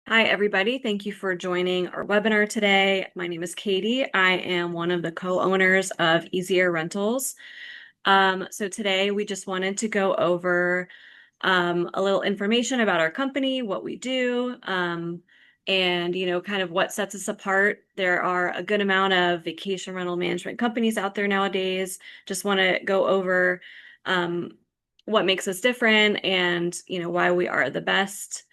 Hi, everybody. Thank you for joining our webinar today. My name is Katie. I am one of the co-owners of Easier Rentals. So today we just wanted to go over a little information about our company, what we do, and kind of what sets us apart. There are a good amount of vacation rental management companies out there nowadays. Just want to go over um, what makes us different and why we are the best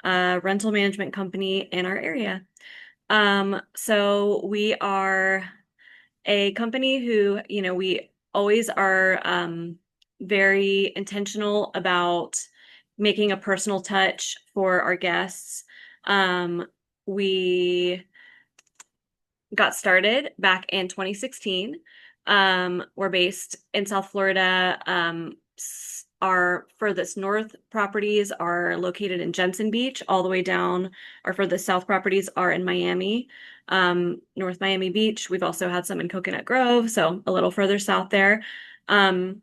rental management company in our area. So we are a company who, we always are very intentional about making a personal touch for our guests. We got started back in 2016. We're based in South Florida. Our furthest north properties are located in Jensen Beach, all the way down. Our furthest south properties are in Miami, North Miami Beach. We've also had some in Coconut Grove, so a little further south there. Um,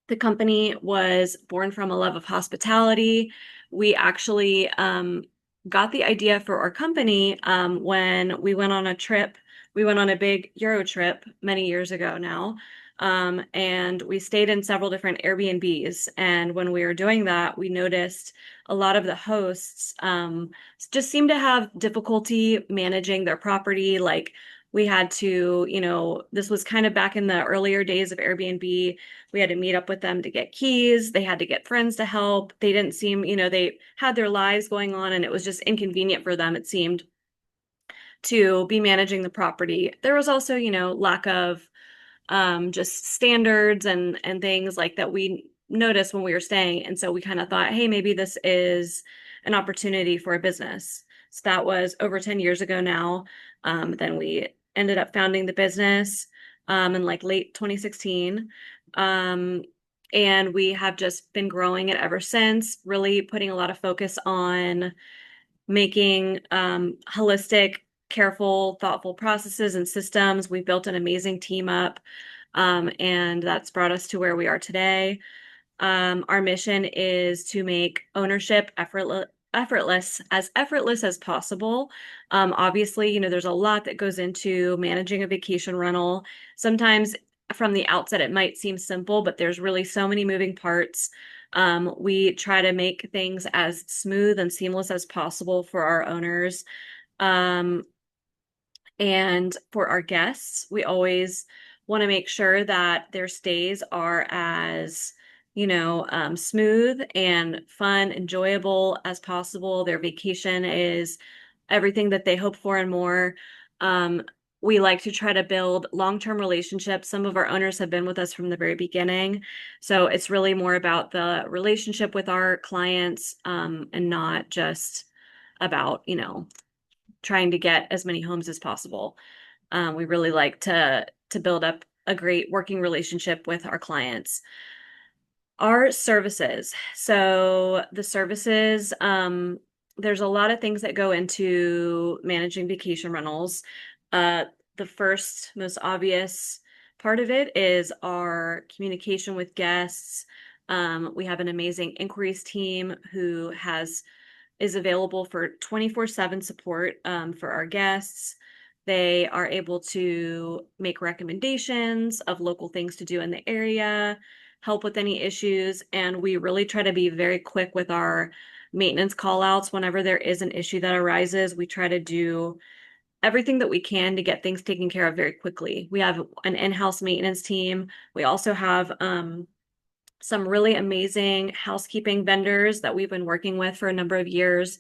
the company was born from a love of hospitality. We actually got the idea for our company when we went on a trip. We went on a big Euro trip many years ago now. And we stayed in several different Airbnbs. And when we were doing that, we noticed a lot of the hosts just seemed to have difficulty managing their property. Like we had to, this was kind of back in the earlier days of Airbnb. We had to meet up with them to get keys. They had to get friends to help. They didn't seem, they had their lives going on and it was just inconvenient for them, it seemed, to be managing the property. There was also, lack of just standards and things like that we noticed when we were staying. And so we kind of thought, hey, maybe this is an opportunity for a business. So that was over 10 years ago now. Then we ended up founding the business in like late 2016. Um, and we have just been growing it ever since, really putting a lot of focus on making holistic, careful, thoughtful processes and systems. We've built an amazing team up, and that's brought us to where we are today. Our mission is to make ownership effortless as possible. Obviously, there's a lot that goes into managing a vacation rental. Sometimes from the outset, it might seem simple, but there's really so many moving parts. We try to make things as smooth and seamless as possible for our owners. Um, and for our guests, we always want to make sure that their stays are as, smooth and fun, enjoyable as possible. Their vacation is everything that they hope for and more. Um, we like to try to build long-term relationships. Some of our owners have been with us from the very beginning. So it's really more about the relationship with our clients, and not just about, trying to get as many homes as possible. We really like to build up a great working relationship with our clients. Our services. So the services, there's a lot of things that go into managing vacation rentals. Uh, the first, most obvious part of it is our communication with guests. We have an amazing inquiries team who is available for 24/7 support for our guests. They are able to make recommendations of local things to do in the area, help with any issues, and we really try to be very quick with our maintenance call outs whenever there is an issue that arises. We try to do everything that we can to get things taken care of very quickly. We have an in-house maintenance team. We also have some really amazing housekeeping vendors that we've been working with for a number of years,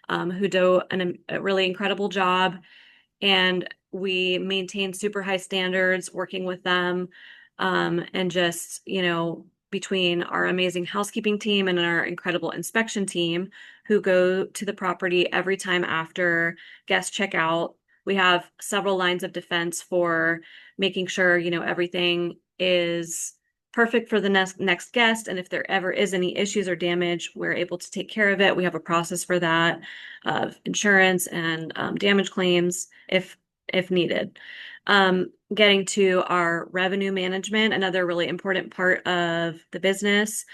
who do a really incredible job. And we maintain super high standards working with them. And just, between our amazing housekeeping team and our incredible inspection team who go to the property every time after guests check out, we have several lines of defense for making sure, everything is perfect for the next guest. And if there ever is any issues or damage, we're able to take care of it. We have a process for that of insurance and damage claims if needed. Getting to our revenue management, another really important part of the business.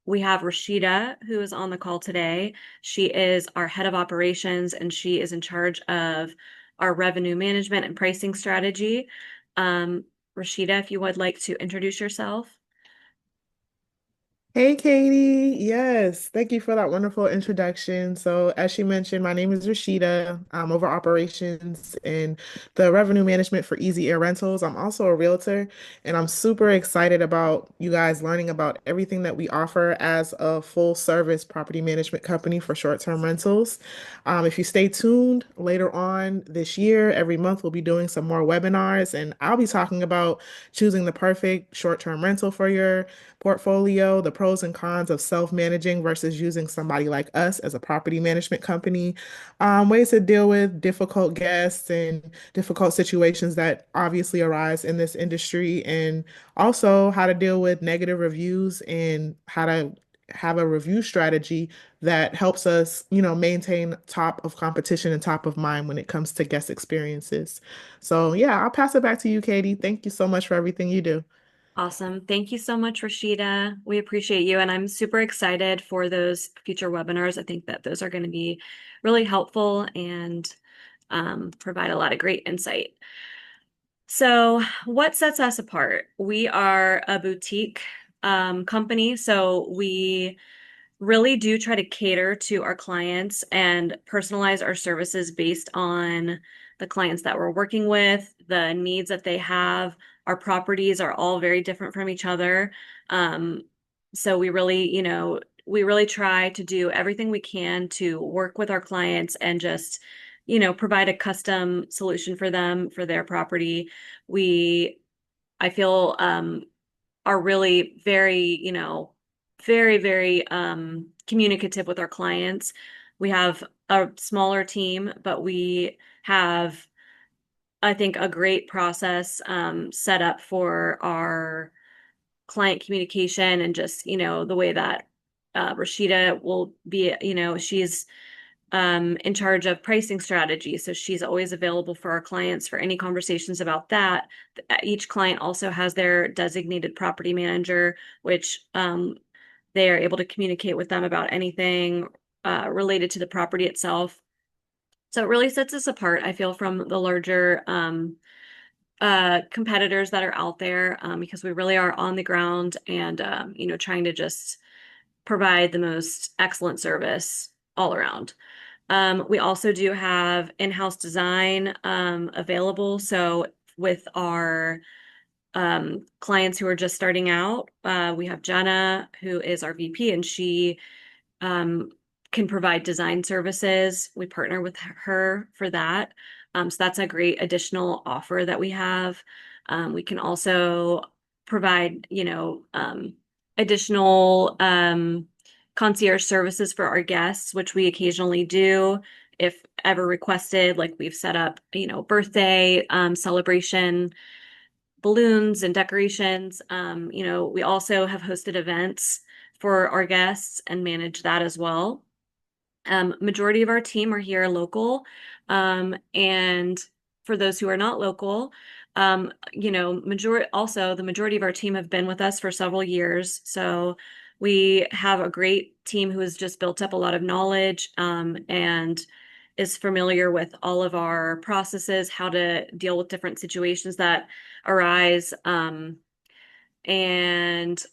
We have Rashida, who is on the call today. She is our head of operations and she is in charge of our revenue management and pricing strategy. Um, Rashida, if you would like to introduce yourself. Hey, Katie. Yes, thank you for that wonderful introduction. So, as she mentioned, my name is Rashida. I'm over operations and the revenue management for Easy Air Rentals. I'm also a realtor, and I'm super excited about you guys learning about everything that we offer as a full service property management company for short-term rentals. If you stay tuned later on this year, every month we'll be doing some more webinars, and I'll be talking about choosing the perfect short-term rental for your portfolio, the pros and cons of self-managing versus using somebody like us as a property management company, ways to deal with difficult guests and difficult situations that obviously arise in this industry, and also how to deal with negative reviews and how to have a review strategy that helps us, maintain top of competition and top of mind when it comes to guest experiences. So, yeah, I'll pass it back to you, Katie. Thank you so much for everything you do. Awesome. Thank you so much, Rashida. We appreciate you, and I'm super excited for those future webinars. I think that those are going to be really helpful and provide a lot of great insight. So, what sets us apart? We are a boutique company, so we really do try to cater to our clients and personalize our services based on the clients that we're working with, the needs that they have. Our properties are all very different from each other. Um, so we really try to do everything we can to work with our clients and just, provide a custom solution for them for their property. We, I feel, are really very, very communicative with our clients. We have a smaller team, but we have, I think, a great process set up for our client communication and just, the way that Rashida will be, she's in charge of pricing strategy. So she's always available for our clients for any conversations about that. Each client also has their designated property manager, which they are able to communicate with them about anything related to the property itself. So it really sets us apart, I feel, from the larger competitors that are out there because we really are on the ground and, trying to just provide the most excellent service all around. We also do have in-house design available. So with our clients who are just starting out, we have Jenna, who is our VP, and she um, can provide design services. We partner with her for that. So that's a great additional offer that we have. We can also provide, additional concierge services for our guests, which we occasionally do if ever requested. Like we've set up, birthday celebration balloons and decorations. We also have hosted events for our guests and manage that as well. Majority of our team are here local. And for those who are not local, the majority of our team have been with us for several years. So we have a great team who has just built up a lot of knowledge, and is familiar with all of our processes, how to deal with different situations that arise. And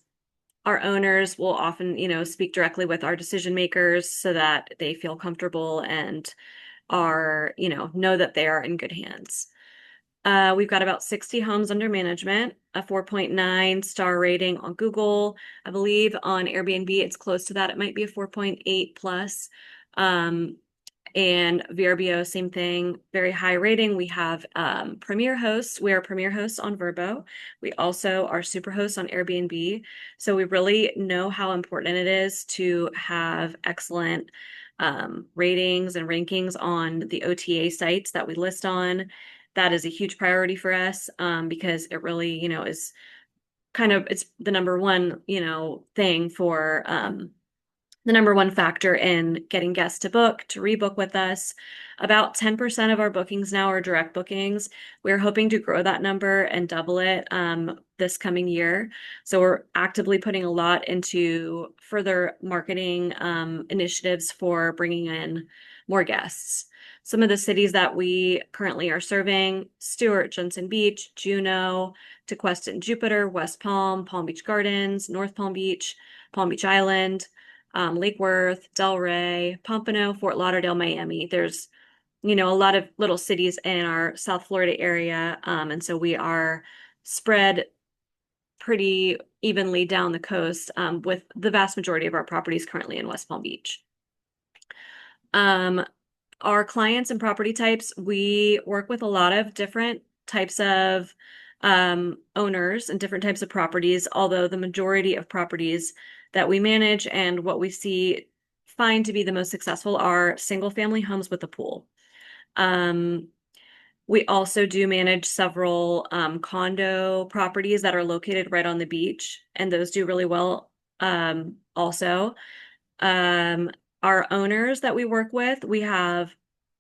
our owners will often, speak directly with our decision makers so that they feel comfortable and are, know that they are in good hands. We've got about 60 homes under management, a 4.9 star rating on Google. I believe on Airbnb, it's close to that. It might be a 4.8 plus. Um, and VRBO, same thing, very high rating. We have Premier hosts. We are Premier hosts on Vrbo. We also are super hosts on Airbnb. So we really know how important it is to have excellent ratings and rankings on the OTA sites that we list on. That is a huge priority for us because it really, is kind of it's the number one, thing for the number one factor in getting guests to book, to rebook with us. About 10% of our bookings now are direct bookings. We're hoping to grow that number and double it this coming year. So we're actively putting a lot into further marketing initiatives for bringing in more guests. Some of the cities that we currently are serving: Stewart, Jensen Beach, Juneau, Tequeston, Jupiter, West Palm, Palm Beach Gardens, North Palm Beach, Palm Beach Island, Lake Worth, Delray, Pompano, Fort Lauderdale, Miami. There's, a lot of little cities in our South Florida area. And so we are spread pretty evenly down the coast, with the vast majority of our properties currently in West Palm Beach. Our clients and property types, we work with a lot of different types of owners and different types of properties, although the majority of properties that we manage and what we find to be the most successful are single family homes with a pool. We also do manage several condo properties that are located right on the beach, and those do really well also. Our owners that we work with, we have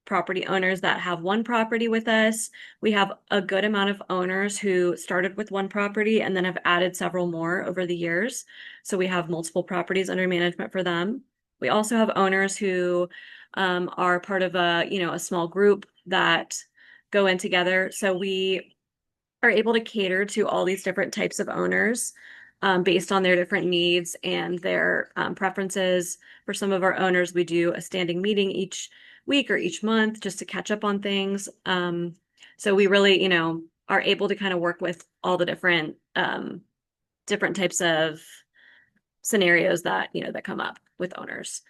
property owners that have one property with us. We have a good amount of owners who started with one property and then have added several more over the years. So we have multiple properties under management for them. We also have owners who are part of a small group that go in together. So we are able to cater to all these different types of owners based on their different needs and their preferences. For some of our owners, we do a standing meeting each week or each month just to catch up on things. So we really, are able to kind of work with all the different types of scenarios that come up with owners.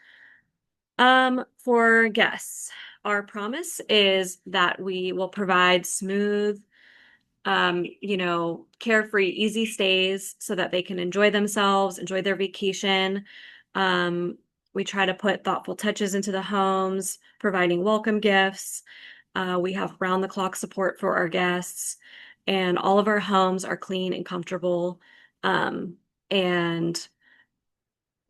For guests, our promise is that we will provide smooth, carefree, easy stays so that they can enjoy themselves, enjoy their vacation. We try to put thoughtful touches into the homes, providing welcome gifts. We have round-the-clock support for our guests, and all of our homes are clean and comfortable. And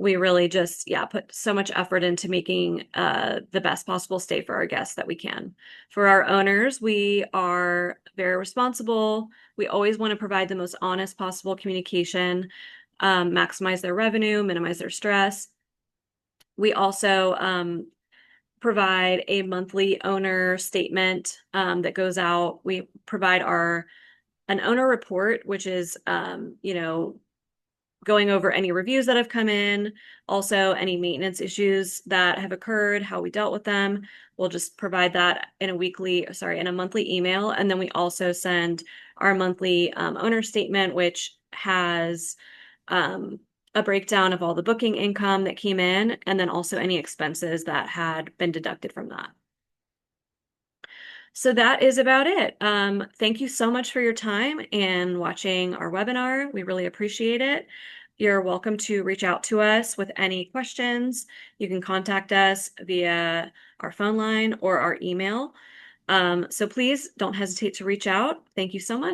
we really just, put so much effort into making the best possible stay for our guests that we can. For our owners, we are very responsible. We always want to provide the most honest possible communication, maximize their revenue, minimize their stress. We also provide a monthly owner statement that goes out. We provide an owner report, which is, going over any reviews that have come in, also any maintenance issues that have occurred, how we dealt with them. We'll just provide that in a monthly email. And then we also send our monthly owner statement, which has a breakdown of all the booking income that came in, and then also any expenses that had been deducted from that. So that is about it. Thank you so much for your time and watching our webinar. We really appreciate it. You're welcome to reach out to us with any questions. You can contact us via our phone line or our email. So please don't hesitate to reach out. Thank you so much.